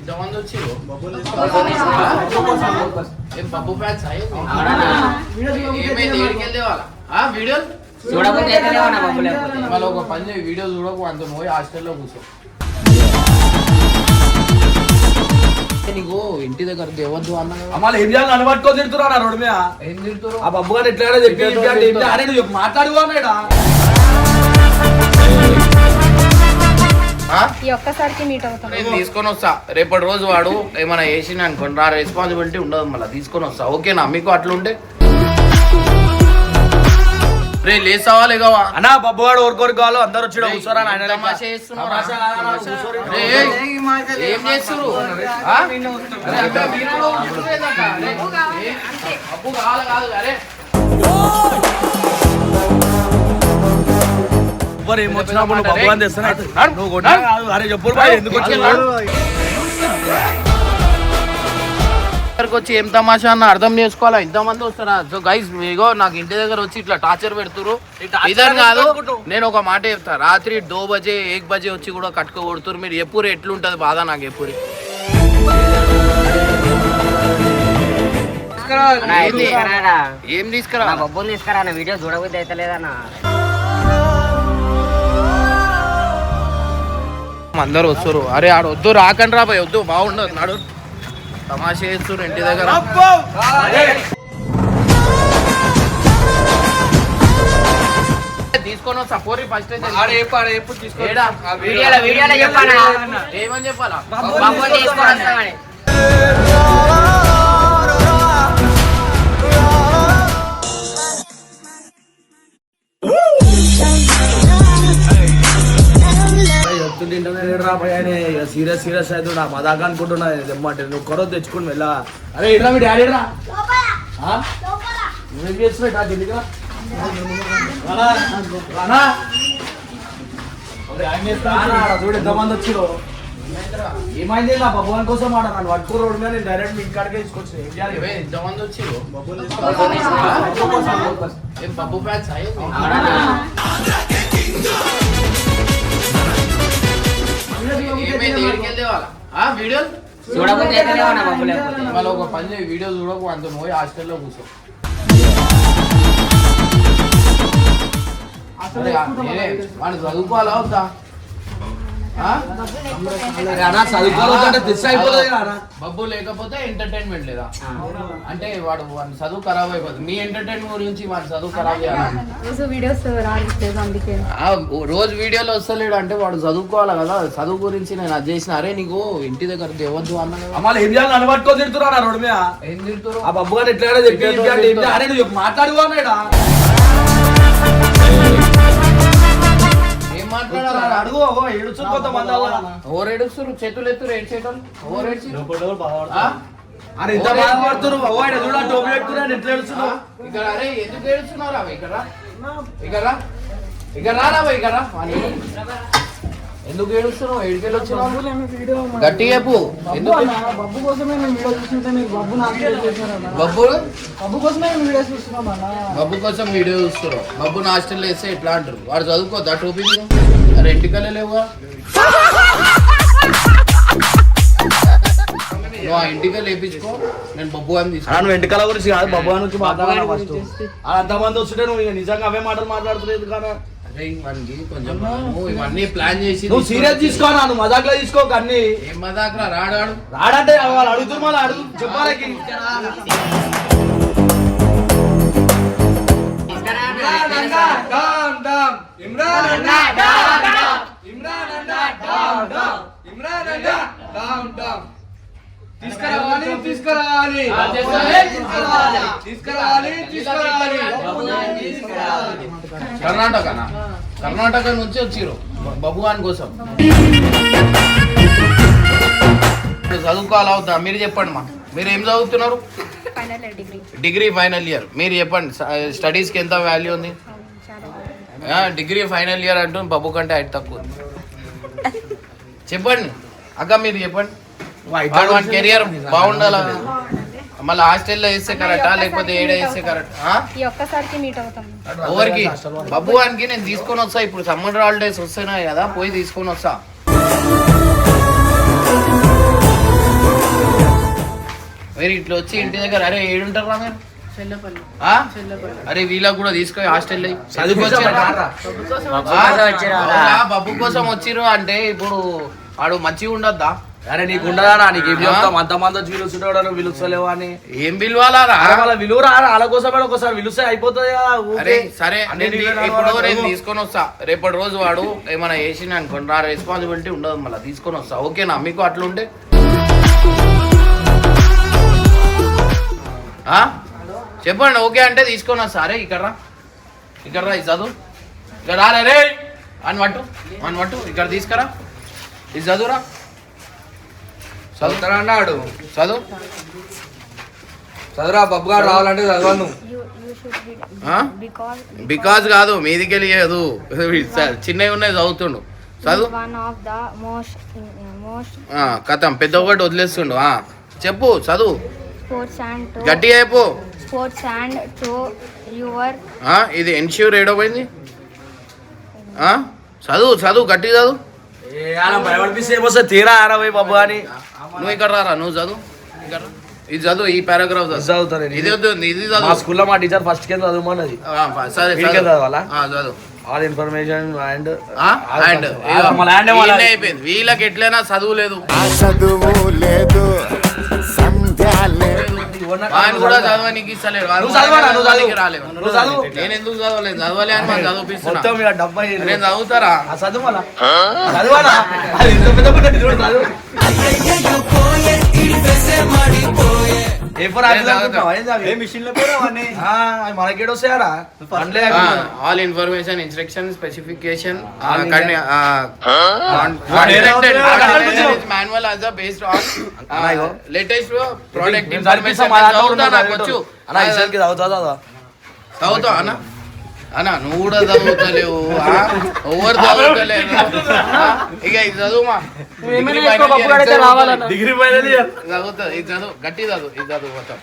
ఇంతమంది వచ్చారు బబ్బు ఫ్యాన్స్ ఏమైంది ఏడికెళ్ళే వాళ్ళ వీడియోలు చూడకపోతే మళ్ళీ ఒక పని చేయి వీడియో చూడకు అంత పోయి హాస్టల్లో కూర్చో నీకు ఇంటి దగ్గర దేవద్దు అన్న ఏం చేయాలి అనబట్టుకో తిడుతున్నా రోడ్డు మీద ఏం తిడుతురు ఆ బబ్బు గారు ఎట్లా చెప్పి అరే నువ్వు మాట్లాడు అన్నాడా ఒక్కసారికి మీట్ అవుతాం నేను తీసుకొని వస్తా రేపటి రోజు వాడు ఏమైనా వేసిన అనుకోండి నా రెస్పాన్సిబిలిటీ ఉండదు మళ్ళీ తీసుకొని వస్తా ఓకేనా మీకు అట్లుంటే రే లేసావా లేగావా అన్నా బబ్బుగాడు ఓరుకోరు కావాలి అందరు వచ్చి కూర్చోరా ఏం చేస్తున్నారు అప్పు కావాలి కాదు అరే ఏమొచ్చినప్పుడు బబ్బుగాని తెస్తున్నా నువ్వు కొట్టా కాదు అరే చెప్పు ఎందుకు వచ్చి ఏం తమాషా అన్న అర్థం చేసుకోవాలా ఇంతమంది వస్తారా సో గైస్ మీగో నాకు ఇంటి దగ్గర వచ్చి ఇట్లా టార్చర్ పెడుతురు ఇదని కాదు నేను ఒక మాట చెప్తా రాత్రి 2 బజే 1 బజే వచ్చి కూడా కట్టుకోబడుతురు మీరు ఎప్పుడు ఎట్లుంటది బాధ నాకు ఎప్పుడు ఏం తీసుకురా బొబ్బులు తీసుకురా వీడియో చూడబుద్ధి అయితే లేదన్నా అందరు వస్తారు అరే ఆడ వద్దు రాకండి రా వద్దు బాగుండదు నాడు తమాషా చేస్తున్నారు ఇంటి దగ్గర తీసుకొని వస్తా పోరి ఫస్ట్ ఏమని చెప్పాలా సీరియస్ అయితే నా మదాకా అనుకుంటున్నా తెమ్మంటే నువ్వు కొరవ తెచ్చుకుని వెళ్ళా అరే ఇట్లా మీ డాడీ రా నువ్వేం చేస్తున్నావు చూడు ఎంతమంది వచ్చిరో ఏమైంది నా భగవాన్ కోసం ఆడ నన్ను పట్టుకో రోడ్డు మీద నేను డైరెక్ట్ మీ ఇంటికాడికే తీసుకొచ్చిన ఎంతమంది వచ్చారు బబ్బు ఫ్యాన్స్ వీడియోలు చూడకపోతే మళ్ళీ ఒక పని చేయి వీడియో చూడకు అంత పోయి హాస్టల్లో కూర్చో వాడు చదువుకోవాలా వద్దా బబ్బు లేకపోతే ఎంటర్టైన్మెంట్ లేదా అంటే వాడు చదువు ఖరాబ్ అయిపోతుంది మీ ఎంటర్టైన్మెంట్ గురించి వాడు చదువు ఖరాబ్ చేయాలి రోజు వీడియోలో వస్తలేడు అంటే వాడు చదువుకోవాలి కదా చదువు గురించి నేను అది చేసిన అరే నీకు ఇంటి దగ్గర దేవద్దు అన్న ఏం చేయాలి అనబట్టుకో తిడుతున్నా రోడ్డు మీద ఏం తిడుతురు ఆ బబ్బు గారు ఎట్లా చెప్పి అరే నువ్వు మాట్లాడు అన్నాడా అడుగు ఏడుచుకోత ఓవర్ ఏడుస్తారు చేతులు ఎత్తురు ఏడు చేతులు ఓవర్ అరే ఇంత బాధపడుతున్నారు చూడ టోపీ పెట్టుకున్నాను ఎట్లా ఏడుస్తున్నావు ఇక్కడ అరే ఎందుకు ఏడుస్తున్నారా ఇక్కడ ఇక్కడ ఇక్కడ రారా ఇక్కడ ఎందుకు ఏడుస్తున్నావు ఏడుకెళ్ళి వచ్చినావు గట్టి చెప్పు ఎందుకు బబ్బు కోసమే వీడియో చూస్తుంటే మీరు బబ్బు బబ్బు కోసమే వీడియో చూస్తున్నాం బబ్బు కోసం వీడియో చూస్తున్నావు బబ్బు హాస్టల్లో వేస్తే ఎట్లా అంటారు వాడు చదువుకోద్దా టోపీ అరే ఇంటికల్లా లేవుగా నువ్వు ఆ ఇంటికల్ వేయించుకో నేను బబ్బు అని తీసుకున్నాను నువ్వు ఇంటికల గురించి కాదు బబ్బు గురించి మాట్లాడాలి ఫస్ట్ అంతమంది వస్తుంటే నువ్వు నిజంగా అవే మాటలు మాట్లాడుతులేదు కదా కొంచెం ఇవన్నీ ప్లాన్ చేసి నువ్వు సీరియస్ తీసుకోనా నువ్వు మజాక్లో తీసుకోక అన్ని ఏం మజాక్రా రాడంటే వాళ్ళు అడుగుతున్నారు మళ్ళీ అడుగు చెప్పాలకి కర్ణాటక నుంచి వచ్చిర్రు బబువాన్ కోసం చదువుకోవాలి అవుతా మీరు చెప్పండి మా మీరు ఏం చదువుతున్నారు డిగ్రీ ఫైనల్ ఇయర్ మీరు చెప్పండి స్టడీస్కి ఎంత వాల్యూ ఉంది డిగ్రీ ఫైనల్ ఇయర్ అంటూ బబ్బు కంటే హైట్ తక్కువ ఉంది చెప్పండి అక్క మీరు చెప్పండి కెరియర్ బాగుండాలా మళ్ళీ హాస్టల్లో వేస్తే కరెక్టా లేకపోతే ఏడా వేస్తే కరెక్టా ఎవరికి బబ్బు వానికి నేను తీసుకొని వస్తా ఇప్పుడు సమ్మర్ హాలిడేస్ వస్తున్నాయి కదా పోయి తీసుకొని వస్తా మీరు ఇట్లా వచ్చి ఇంటి దగ్గర అరే ఏడుంటారా మీరు ఆ? అరే వీళ్ళకి కూడా తీసుకొని హాస్టల్ బబ్బు కోసం వచ్చిర్రు అంటే ఇప్పుడు వాడు మంచిగా ఉండొద్దా? అరే నీకు ఉండదా నీకు ఏం చెప్తాం అంతమంది వచ్చి పిలుస్తుంటాడు పిలుస్తలేవు అని ఏం పిలవాలా వాళ్ళ విలువ వాళ్ళ కోసమే ఒకసారి పిలుస్తే అయిపోతుంది కదా అరే సరే ఇప్పుడు నేను తీసుకొని వస్తా రేపటి రోజు వాడు ఏమైనా చేసిన అనుకోండి నా రెస్పాన్సిబిలిటీ ఉండదు మళ్ళీ తీసుకొని వస్తా ఓకేనా మీకు అట్లుంటే చెప్పండి ఓకే అంటే తీసుకొని వస్తా అరే ఇక్కడ రా ఇది చదువు ఇక్కడ రా రే అని పట్టు ఇక్కడ తీసుకురా ఇది చదువురా చదువుతారా అన్నాడు చదువురా బబ్బు గారు రావాలంటే చదవను బికాజ్ కాదు మీదికి వెళ్ళదు చిన్నవి ఉన్నాయి చదువుతుండు చదువు కథం పెద్ద ఒకటి వదిలేస్తుండు చెప్పు చదువు గట్టిగా చెప్పు ఇది ఎన్ష్యూర్ ఏడో పోయింది చదువు గట్టిగా చదువు భయపడిపిస్తే ఏమొస్తా తీరా ఆరవై బాబు అని నువ్వు ఇక్కడ రారా నువ్వు చదువు ఇక్కడ ఇది చదువు ఈ పారాగ్రాఫ్ చదువుతాను ఇది వద్దు ఇది మా చదువు స్కూల్లో మా టీచర్ ఫస్ట్ కింద చదువుమన్నది సరే చదవాలా చదువు ఆల్ ఇన్ఫర్మేషన్ అండ్ అయిపోయింది వీళ్ళకి ఎట్లయినా చదువు లేదు ఆయన కూడా చదవనికి ఇస్తలేడు రాలేదు నేను ఎందుకు చదవలేదు చదవలే అని మనం చదివిస్తున్నా నేను చదువుతారా all information instruction specification manual as a based on latest product information చదువుతావు అన్న నువ్వు కూడా చదువుతలేవు ఎవరు చదువుతలేరు ఇక ఇది చదువుమా డిగ్రీ ఫైనల్ ఇయర్ చదువుతుంది ఇది చదువు గట్టి చదువు ఇది చదువు మొత్తం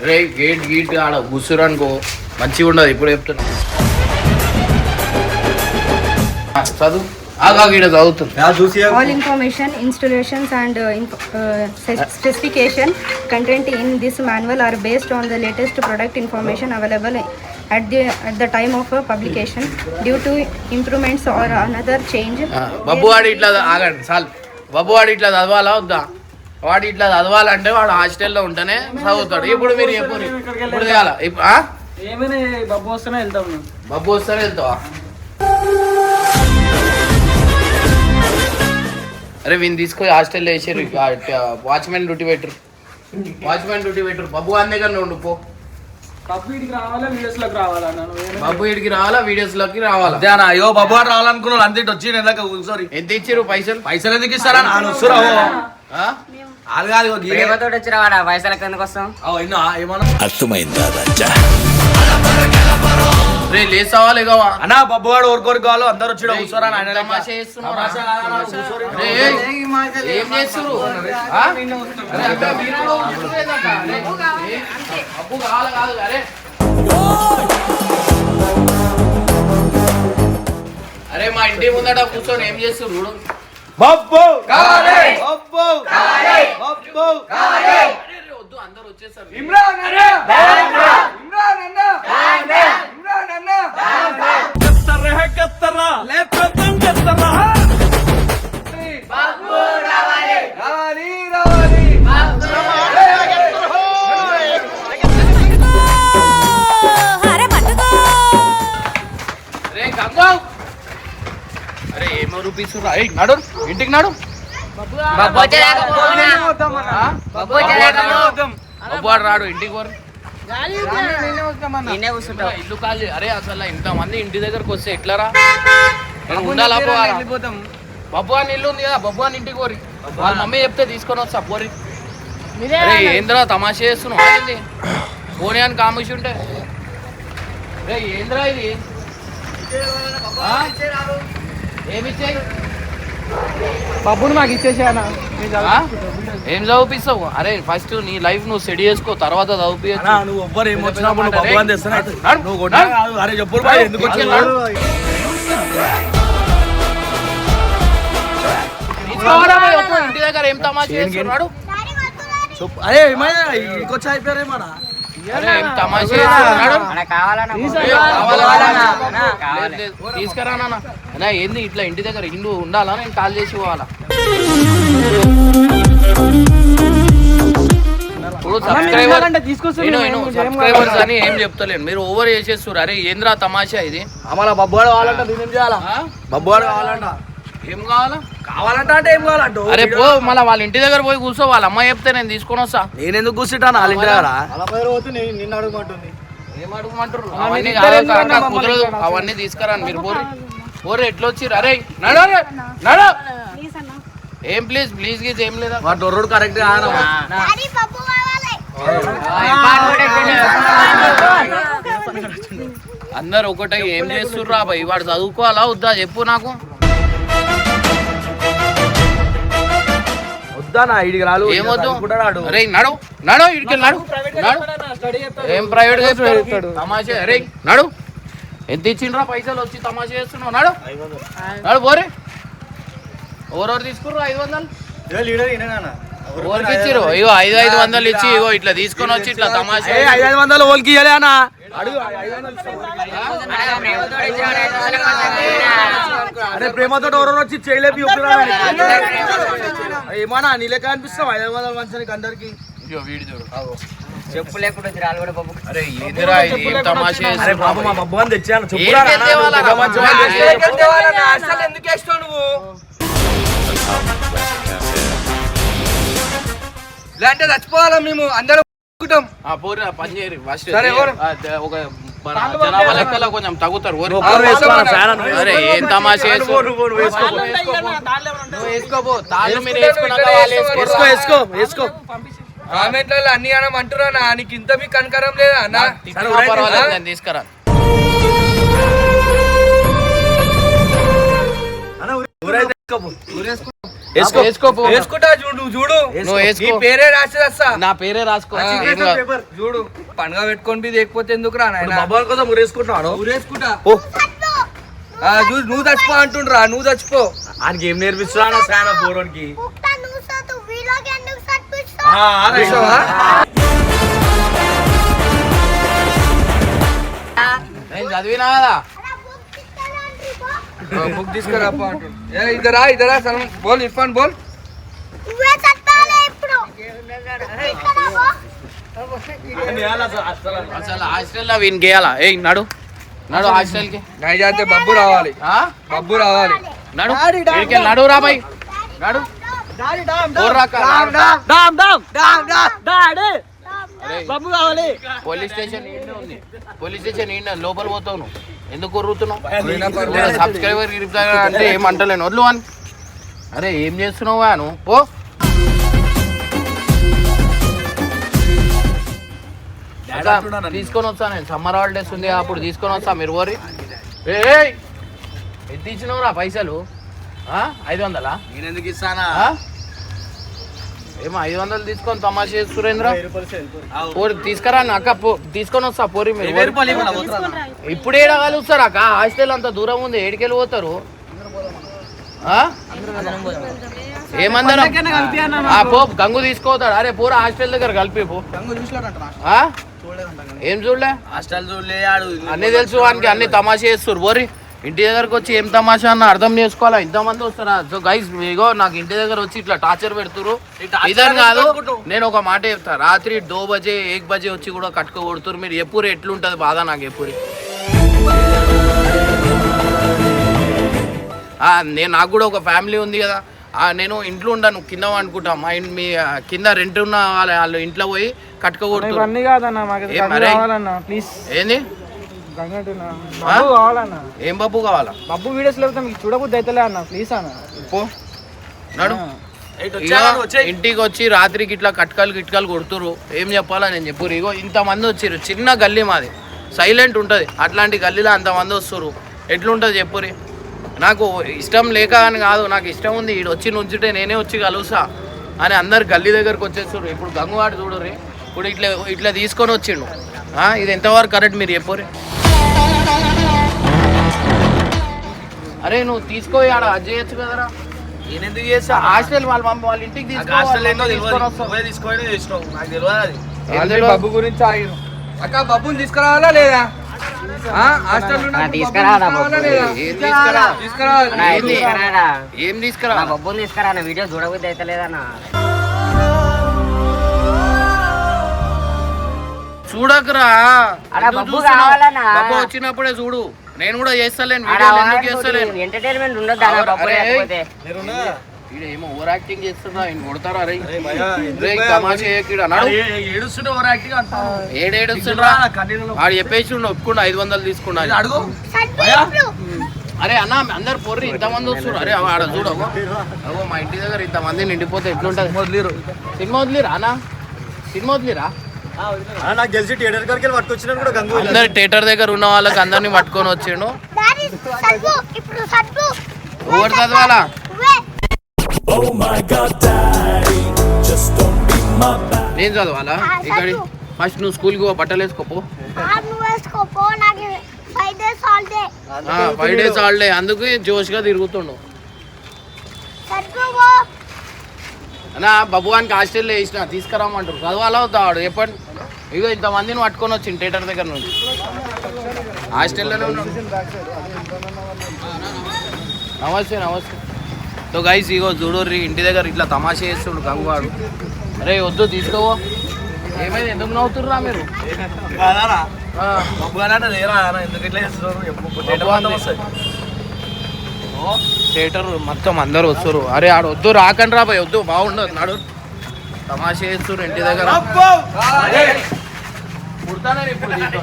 రే గేట్ ఆడ కూర్చురు అనుకో మంచిగా ఉండదు ఇప్పుడు చెప్తున్నా చదువు All information, installations and specification content in this manual are based on the latest product information available at the time of publication. Due to improvements or another change. Babbu వాడు ఇట్లా ఆగండి చాలు బబ్బు వాడు ఇట్లా చదవాలా వద్దా వాడు ఇట్లా చదవాలంటే వాడు హాస్టల్లో ఉంటేనే చదువుతాడు ఇప్పుడు మీరు చెప్పు ఇప్పుడు చేయాలా ఏమైనా బబ్బు వస్తేనే వెళ్తాం మేము. బబ్బు వస్తేనే వెళ్తావా అరే వీని తీసుకొని హాస్టల్లో వేసారు వాచ్మెన్ డ్యూటీ పెట్టరు బబ్బు అన్న దగ్గర ఉండు పో బబ్బు ఇడికి రావాలా వీడియోస్లోకి రావాలా బబ్బు ఇడికి రావాలా వీడియోస్లోకి రావాలా అయ్యో బాబు గారు రావాలనుకున్నాను అంతే వచ్చి నేను కూర్చోరి ఎంత ఇచ్చారు పైసలు ఎందుకు ఇస్తారా ప్రేమతోటి వచ్చి రావాడా పైసలకి ఎందుకు వస్తాం అర్థమైందా రే లేసావా లేగావా అన్నా బబ్బు వాడు ఓరుకోరు కావాలి అందరు వచ్చి కూర్చోరా తమాషా చేస్తున్నారా? రే, ఏం చేస్తున్నారు అప్పు కాదు అరే అరే మా ఇంటి ముందట కూర్చొని ఏం చేస్తున్నారు చూడు బబ్బు బబ్బు బబ్బు వద్దు అందరు వచ్చేసారు అరే ఏమో రూపీసురా నాడు ఇంటికి నాడు బొబ్బు రాడు ఇంటికి పోరు ఇల్లు కాదు అరే అసలు ఇంతమంది ఇంటి దగ్గరకు వస్తే ఎట్లరా ఉండాలా బబ్బు అని ఇల్లు ఉంది కదా బబ్బు అని ఇంటికి పోరి వాళ్ళ మమ్మీ చెప్తే తీసుకొని వస్తా పోరి అరే ఏంద్రా తమాషా చేస్తున్నావు ఏంది పోనీ అని కామిషి ఉంటే రే ఏంద్రా ఇది ఏమిచ్చాయి బబ్బుని మాకు ఇచ్చేసానా ఏం చదివిస్తావు అరే ఫస్ట్ నీ లైఫ్ నువ్వు సెట్ చేసుకో తర్వాత చదివించు నువ్వు ఎవ్వరు ఏమొచ్చినప్పుడు బబ్బు అని తెస్తున్నా నువ్వు కొట్టా అరే చెప్పు ఎందుకు ఇంటి దగ్గర దగ్గర ఏం తమాషా చేస్తున్నాడు? అరే ఏమైనా ఇంకొచ్చి అయిపోయారేమన్నా అరే ఏం తమాషా చేస్తున్నాడు? అన్న కావాలన్నా లేదు, లేదు. తీసుకురా నాన్న. అన్నా ఏంది ఇట్లా ఇంటి దగ్గర ఇల్లు ఉండాలా? నేను కాల్ చేసి పోవాలా? ఇప్పుడు సబ్స్క్రైబర్స్ అని ఏం చెప్తలేను, మీరు ఓవర్ చేసేస్తారు. అరే ఏంద్రా తమాషా ఇది? అమలా బబ్బుగాడు కావాలంట నేనేం చేయాలా? బబ్బుగాడు కావాలంట ఏం కావాలా? కావాలంట అంటే ఏం కావాలంట? అరే పో, మళ్ళీ వాళ్ళ ఇంటి దగ్గర పోయి కూర్చో. వాళ్ళ అమ్మ చెప్తే నేను తీసుకొని వస్తా. నేను ఎందుకు కూర్చుంటాను వాళ్ళ ఇంటి దగ్గర? ఏం అడుగుమంటారు? అవన్నీ కాదు కాక కుదరదు. అవన్నీ తీసుకురాను. మీరు పోరు పోరు ఎట్లా వచ్చిర్రు? అరే నడు నడు. ఏం ప్లీజ్ ప్లీజ్ గీజ్ ఏం లేదా? వాడు రోడ్ కరెక్ట్ అందరు ఒకటే ఏం చేస్తుర్రా బాయ్? వాడు చదువుకోవాలా వద్దా చెప్పు నాకు. వద్దానా ఇడికి రాలు ఏమొద్దు? అరే నడు నడు ఇడికి నడు నడు. ఏం ప్రైవేట్ చేస్తాడు తమాషా? అరే నడు. ఎంత ఇచ్చిండ్రా పైసలు వచ్చి తమాషా చేస్తున్నావు? నడు నడు పోరే. ఎవరెవరు తీసుకుర్రు 500? ఓరికి ఇచ్చిరు? ఇగో 500 ఇచ్చి ఇగో ఇట్లా తీసుకొని వచ్చి ఇట్లా తమాషా 500 ఓల్కి ఇవ్వలే అన్న. అరే ప్రేమతో ఎవరో వచ్చి చేయలేపి ఏమన్నా నీ లెక్క అనిపిస్తాం 500 మంచానికి అందరికి. వీడి చూడు చెప్పు లేకుండా రాళ్ళు కూడా బాబు. అరే ఏందిరా ఇది? ఏం తమాషా అరే బాబు మా బబ్బు అని తెచ్చాను ఎందుకు వేస్తావు నువ్వు? ఇలాంటి చచ్చిపోవాలా మేము అందరం పోరు పని చేయరు ఫస్ట్. సరే, ఎవరు? ఒక మన జనాభా లెక్కలో కొంచెం తగ్గుతారు. అరే ఏం తమాషా వేసుకోపో తాళ్ళు మీరు వేసుకున్నాక వాళ్ళు వేసుకో కామెంట్లలో అన్ని అనం అంటున్నా నీకు ఇంత మీ కనకరం లేదా అన్న? పర్వాలేదు నేను తీసుకురా. వేసుకుంటా చూడు నువ్వు వేసుకో. నీ పేరే రాసేదస్తా. నా పేరే రాసుకో. చూడు పండుగ పెట్టుకొని లేకపోతే ఎందుకు రా నాయన? బాబాల కోసం ఊరేసుకుంటున్నాను. ఊరేసుకుంటా చూడు నువ్వు చచ్చిపో అంటుండ్రా. నువ్వు చచ్చిపో. ఆయనకి ఏం నేర్పిస్తున్నా సానా పోరోనికి? నేను చదివినా కదా. బుక్ తీసుకురా ఇద్దరా ఇద్దరా సలం బోల్ ఇర్ఫాన్ బోల్. అసలు హాస్టల్లో వీనికి వేయాలా? ఏ నడు నడు హాస్టల్కి. నైజాతే బబ్బు రావాలి. బబ్బు రావాలి. నడు ఇక్కడికి నడు రా బాయ్ నడు. పోలీస్ స్టేషన్ ఈడనే ఉంది. పోలీస్ స్టేషన్ ఈడ లోపల పోతావు నువ్వు. ఎందుకు కొర్రుతున్నావు? సబ్స్క్రైబర్ అంటే ఏమంటలేను వద్దు అని. అరే ఏం చేస్తున్నావు నువ్వు? పో. తీసుకొని వస్తా నేను. సమ్మర్ హాలిడేస్ ఉంది అప్పుడు తీసుకొని వస్తా. మీరు ఓరి ఎంత ఇచ్చినవురా పైసలు? 500? నేను ఎందుకు ఇస్తానా? ఏమో 500 తీసుకొని తమాషా సురేంద్ర. పోరి తీసుకురా అక్క. తీసుకొని వస్తా పోరి. మీరు ఇప్పుడు ఏడ కలుస్తారు అక్క? హాస్టల్ అంత దూరం ఉంది. ఏడికెళ్ళి పోతారు? ఏమందరం పో. గంగు తీసుకోతాడు. అరే పోరా హాస్టల్ దగ్గర కలిపి పో. ఏం చూడలే? హాస్టల్ చూడలే. అన్ని తెలుసు వానికి. అన్ని తమాషా చేస్తారు. పోరి ఇంటి దగ్గరకు వచ్చి ఏం తమాషా అన్న అర్థం చేసుకోవాలా? ఇంతమంది వస్తారా? సో గైస్ ఇగో నాకు ఇంటి దగ్గర వచ్చి ఇట్లా టార్చర్ పెడుతురు. ఇదని కాదు, నేను ఒక మాట చెప్తా. రాత్రి 2 బజే 1 బజే వచ్చి కూడా కట్టుకో కొడుతురు. మీరు ఎప్పుడు ఎట్లుంటది బాధ నాకు ఎప్పుడు. నాకు కూడా ఒక ఫ్యామిలీ ఉంది కదా. నేను ఇంట్లో ఉండను, కింద అనుకుంటా. మా మీ కింద రెంట్ ఉన్న వాళ్ళు ఇంట్లో పోయి కట్టుకో కొడుతురు. ఏంది? ఏం బబ్బు కావాలా? బబ్బు వీడియోస్ లేకపోతే మీకు చూడబుద్ది అయితే అన్న ప్లీజ్ అన్న. పో నడు. ఇంటికి వచ్చి రాత్రికి ఇట్లా కిట్కాలు కొడుతురు. ఏం చెప్పాలా నేను చెప్పురు. ఇగో ఇంతమంది వచ్చిర్రు. చిన్న గల్లీ మాది, సైలెంట్ ఉంటుంది. అట్లాంటి గల్లీలో అంతమంది వస్తారు. ఎట్లుంటుంది చెప్పురి. నాకు ఇష్టం లేక అని కాదు, నాకు ఇష్టం ఉంది. ఈడు వచ్చి నుంచుంటే నేనే వచ్చి కలుస్తా అని అందరు గల్లీ దగ్గరకు వచ్చేస్తారు. ఇప్పుడు గంగువాడు చూడరు. ఇప్పుడు ఇట్లా తీసుకొని వచ్చిండు. ఇది ఎంతవరకు కరెక్ట్ మీరు చెప్పురి. అరే నువ్వు తీసుకో ఆడ అది చేయొచ్చు కదరా. నేను ఎందుకు చేస్తా హాస్టల్ వాళ్ళ ఇంటికి హాస్టల్ ఏందో తీసుకొని తెలియదు నువ్వే తీసుకొని చేసినావు నాకు తెలియదు అది ఆల్రెడీ బబ్బు గురించి ఆగిన అక్క బబ్బుని తీసుకురావాలా లేదా హాస్టల్ తీసుకురావాలా బబ్బు? తీసుకురావాలి ఏం తీసుకురా నా బొబ్బుని తీసుకురా నా వీడియో చూడబుద్ధి అయితే లేదన్నా. చూడకురా అలా ఎందుకు బబ్బు చూస్తున్నావ్? కావాలన్నా. బబ్బు వచ్చినప్పుడే చూడు. నేను కూడా చేస్తలేను వీడియోలు ఎందుకు చేస్తలేను ఎంటర్టైన్మెంట్ ఉండదు అన్న బొబ్బు అరే, లేకపోతే. ఏమో ఓవర్ యాక్టింగ్ చేస్తున్నా ఆయన కొడతారా రే తమాషా చేయకీడు అన్నాడు ఏడుస్తుంటే ఓవర్ యాక్టింగ్ అంతా ఏడేడుస్తుండ్రా ఆడు చెప్పేసి ఒప్పుకుండా 500 తీసుకున్నా అడుగు అరే అన్న అందరు పొర్రి ఇంతమంది వస్తున్నారు అరే ఆడ చూడవు అగో మా ఇంటి దగ్గర ఇంతమంది నిండిపోతే ఎట్లుంటది వదిలేరు సినిమా వదిలిరా అన్న సినిమా వదిలిరా నాకు తెలిసి థియేటర్ కాడికి వెళ్ళి పట్టుకొచ్చినా కూడా గంగు అందరు థియేటర్ దగ్గర ఉన్న వాళ్ళకి అందరినీ పట్టుకొని వచ్చిండు ఎవరు చదవాలా నేను చదవాలా ఇక్కడ ఫస్ట్ నువ్వు స్కూల్కి పో బట్టలు వేసుకోపో 5 days హాలిడే అందుకు జోష్గా తిరుగుతుండు అన్నా బబువానికి హాస్టల్లో వేసిన తీసుకురామంటారు చదవాలా వద్దాడు చెప్పండి ఇగో ఇంతమందిని పట్టుకొని వచ్చింది థియేటర్ దగ్గర నుంచి హాస్టల్లోనే ఉన్నాడు నమస్తే నమస్తే సో గైస్ ఇగో చూడర్రి ఇంటి దగ్గర ఇట్లా తమాషా చేస్తుండు గంగువాడు అరే వద్దు తీసుకోవో ఏమైంది ఎందుకు నవ్వుతుర్రా మీరు ఎందుకు ఇట్లా చేస్తున్నారు థియేటర్ మొత్తం అందరు వస్తారు అరే ఆడ వద్దు రాకండి రా వద్దు బాగుండదు నాడు తమాషా చేస్తున్నారు ఇంటి దగ్గర పుడతానే ఇప్పుడు దీంట్లో.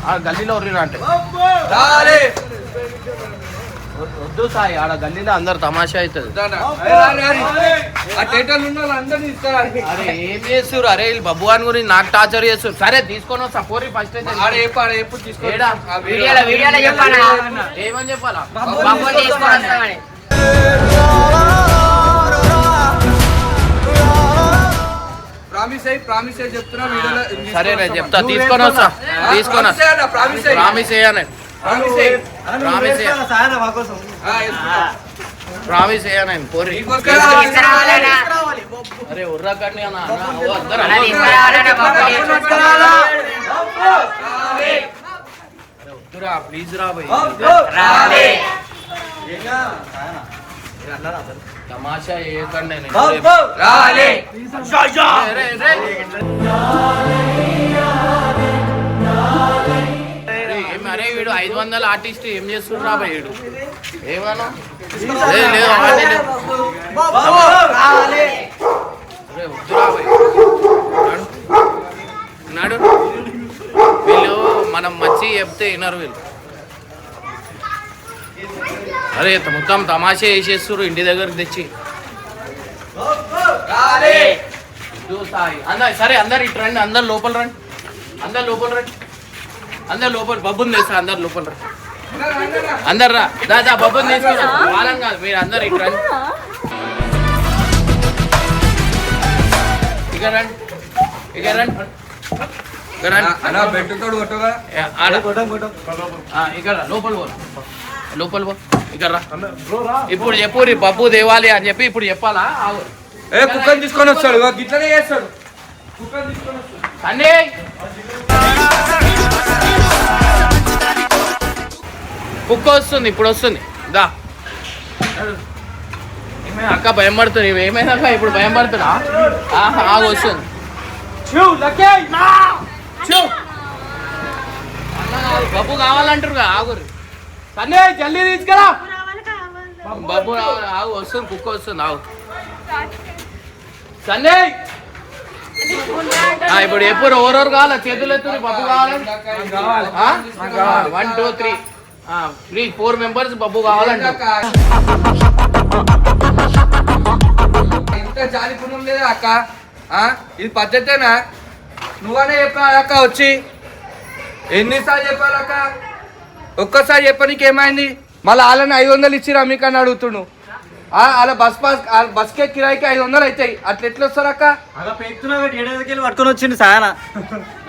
ఆ గల్లీలో ఉర్రిరా అంటే వద్దు సాయి ఆడ గల్లీలో అందరు తమాషా అవుతుంది ఆ థియేటర్ ఉన్న అందరినీ తీసుకురాలి అరే ఏం చేస్తారు అరే వీళ్ళు బబ్బువాన్ గురించి నాకు టార్చర్ చేస్తారు సరే తీసుకొని వస్తా పోరి ఫస్ట్ ఆడ ఎప్పుడు తీసుకో ఏడా వీడియోలో చెప్పానా ఏమని చెప్పాలా బొబ్బుని తీసుకొని వస్తామని. ప్రామిస్ అయ్యి చెప్తున్నా వీడియోలో సరే నేను చెప్తా తీసుకొని వస్తా తీసుకొని ప్రామిస్ చేయను ప్రామిస్ చేయను పోరి తీసుకురావాలన్నా. అరే ఉర్రా కట్ని అన్న అలా తీసుకురావాలన్నా బొబ్బుని. ప్లీజ్ రా భయ్ రాలే. తమాషా చేయకండి నేను రాలే రే, రే, రే. అరే వీడు 500 ఆర్టిస్ట్ ఏం చేస్తుండ్రా భయ్ వీడు ఏమన్నా లేదు వాడే లేదు. అరే వద్దురా భయ్ నాడు వీళ్ళు మనం మంచి చెప్తే వినరు వీళ్ళు అరే మొత్తం తమాషా వేసేస్తారు ఇంటి దగ్గరకు తెచ్చి సాయి అందరు సరే అందరు ఇటు రండి అందరు లోపల రండి అందరు లోపల రండి అందరు లోపల బబ్బుని తెస్తా అందరు లోపల రండి అందరు రా దాదా బబ్బుని తీసుకురా వాళ్ళని కాదు మీరు అందరు ఇటు రండి ఇక రండి ఇక రండి ఇక రండి బెట్టుతోడు కొట్టగా ఇక్కడ లోపల పో లోపల పో ఇక్కడ రా ఇప్పుడు చెప్పు బబ్బు దేవాలి అని చెప్పి ఇప్పుడు చెప్పాలా కుక్కని తీసుకొని వస్తాడు గిట్లనే చేస్తాడు కుక్కని తీసుకొని వస్తాడు సండే కుక్క వస్తుంది ఇప్పుడు వస్తుంది దా అక్క భయం పడుతుంది ఏమైనా ఇప్పుడు భయం పడుతున్నా ఆగు వస్తుంది బబ్బు కావాలంటారు ఆగురు సండే జల్దీ తీసుకురా బబ్బు ఆగు వస్తుంది కుక్క వస్తుంది ఆగు సండే ఇప్పుడు ఎప్పుడు ఎవరెవరు కావాలా చేతులు ఎత్తుని బబ్బు కావాలని 1 2 3 4 మెంబర్స్ బబ్బు కావాలంట ఇంత జాలిపుణ్యం లేదా అక్క ఇది పద్ధతేనా నువ్వనే చెప్పాలి అక్క వచ్చి ఎన్నిసార్లు చెప్పాలి అక్క ఒక్కసారి చెప్పనీకి ఏమైంది మళ్ళీ వాళ్ళని 500 ఇచ్చిరా మీకు అని అడుగుతుండు అలా బస్కే కిరాయికి 500 అవుతాయి. అట్లా ఎట్లా వస్తారు అక్క? అలా పెడుతున్నా ఏడాదికి పట్టుకొని వచ్చింది సాయన.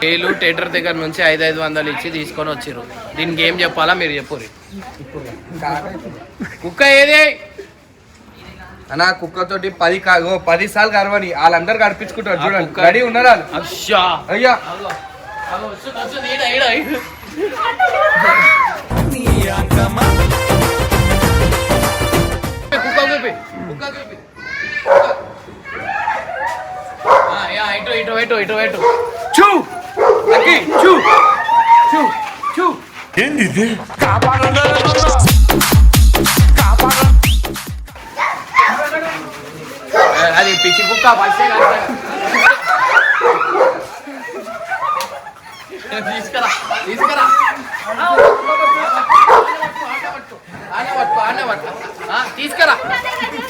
వీళ్ళు థియేటర్ దగ్గర నుంచి 500 ఇచ్చి తీసుకొని వచ్చిర్రు. దీనికి ఏం చెప్పాలా మీరు చెప్పుర్రి. కుక్క ఏది అన్న కుక్కతోటి 10 సార్లు కరవని వాళ్ళందరూ కడిపించుకుంటారు చూడండి. రెడీ ఉన్నారు వాళ్ళు. అయ్యా అయ్యా ఇటు చూ అక్కి, చూ చూ చూ. అది పిచ్చి కుక్క ఫస్టే తీసుకురా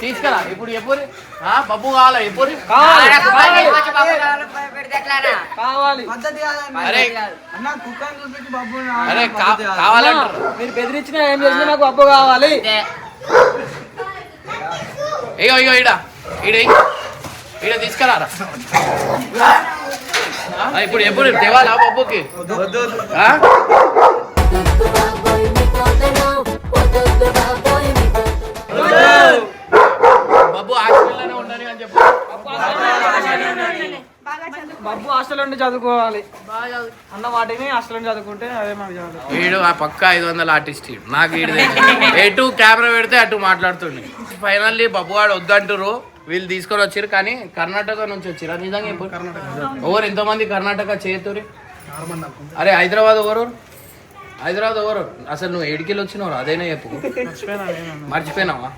తీసుకురా ఇప్పుడు ఎప్పుడు పప్పు కావాలా ఎప్పుడు కావాలి. అరే అన్న కుక్కని చూపించి బాబు అరే కావాలంటారు. మీరు బెదిరించినా ఏం చేసినా నాకు అప్పు కావాలి. ఇగో ఈడ తీసుకురారా. ఇప్పుడు ఎప్పుడు తేవాలా పప్పుకి? బాబు హాస్టల్లోనే ఉండని అని చెప్పు. బాబు హాస్టల్ నుండి చదువుకోవాలి అన్న వాటిని హాస్టల్ నుండి చదువుకుంటే అదే మాకు చాలు. వీడు ఆ పక్క 500 ఆర్టిస్ట్ నాకు వీడు ఎటు కెమెరా పెడితే అటు మాట్లాడుతుండే. ఫైనల్లీ బబ్బువాడు వద్దంటారు, వీళ్ళు తీసుకొని వచ్చారు. కానీ కర్ణాటక నుంచి వచ్చారు. అది నిజంగా ఇప్పుడు ఎవరు ఎంతమంది కర్ణాటక చేతురి? అరే హైదరాబాద్ ఎవరు అసలు నువ్వు 7 కిలో వచ్చినావు? అదేనా చెప్పు. మర్చిపోయినావా?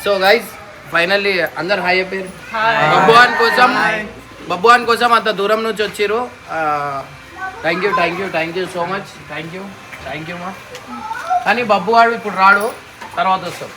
సో గైస్ ఫైనల్లీ అందరు హాయ్ అయిపోయారు. బబ్బువాన్ కోసం అంత దూరం నుంచి వచ్చారు. Thank you so much. Thank you మా. కానీ బబ్బువాడు ఇప్పుడు రాడు, తర్వాత వస్తాం.